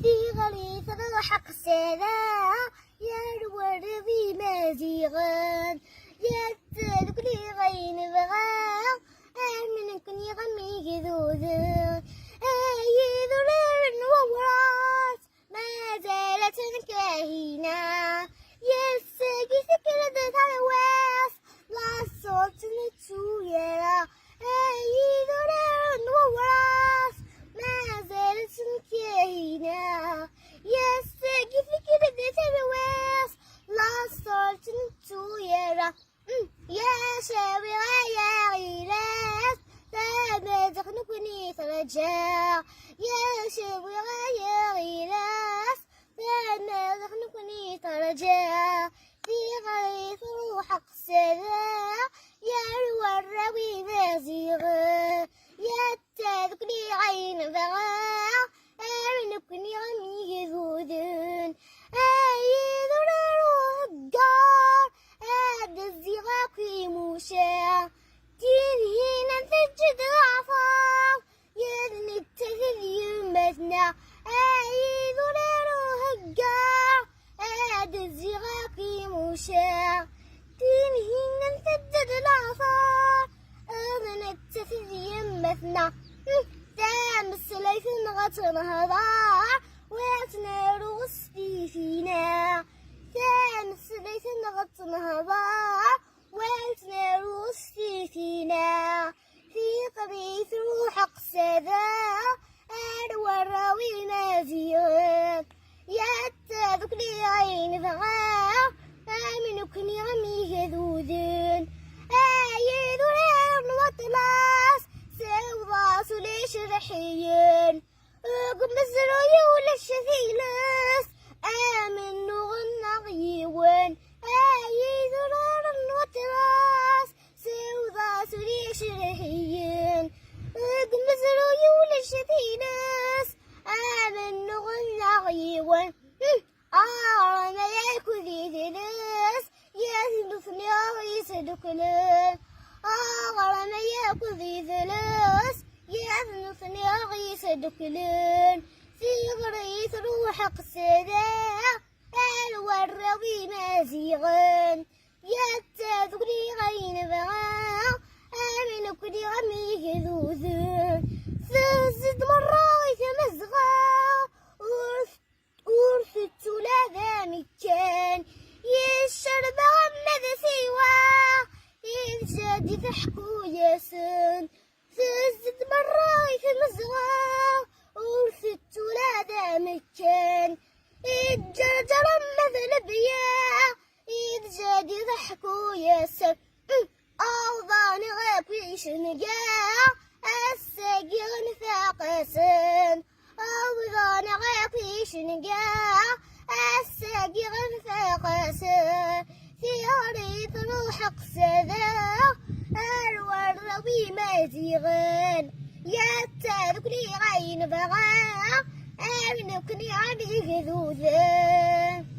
في غريث الحق سلا يا الورد ذي مازيغان يا التالك لي غين بغا من كن يغمي جذوذ يذو لرن وورات ما زالت كاهينا يسقي سكرة الواس لا صوت نتويرا يذو لرن وورات ما زالت كاهينا يسقي سكرة الواس لا صوت نتويرا يا شاوي يا غيلاس تابع نكوني ترجع يا شاوي يا غيلاس تابع نكوني ترجع في غريث روحك سلا يا الوراوي مازيغ يا تذكري عين بغا نكوني غمي يذودن يذور روح الجار الزغاقي موشا تنهين تجد العفاف يدني التذل يمتنا يذور روح الجار الزغاقي موشا تنهين تجد العفاف يدني التذل يمتنا دام السليف غطن هضاع ويتنار وصفي فينا دام السليف غطن هضاع ويتنار وصفي فينا في قبيث روحك سذا الوراوي مازيغ يا تذكري عين ذغا منكن يغمي هذوذن يذولين وطلاس سوضاس ليش رحيين قم الزروي ولا الشثيلس آمن نغنى غيوان يذولين وطلاس سوضاس ليش رحيين قم الزروي ولا الشثيلس آمن نغنى غيوان أنا ياكو ذي ذلس يثلثني يسدكلن أغرم ياكو ذي ذلس يثلثني يسدكلن في غريث روحك سدا الوراوي مازيغن يتذكري غين بغا آمن كل غمي هذوذن فزد مرايث مزغا ورثت لذا مكان يشرب غمد سوا ينشد فحكو ياسن فزد مرايث مزغا ورثت لذا مكان يتجرجر مثل بيا ينشد فحكو ياسن أوضان غابيش نجا الساقي نفاقسن أوضان غابيش نجا الساقي نفاقسن في غريث روحك سذا الوراوي مازيغن يا تذكري عين بغا آمن كني عليه ذوذن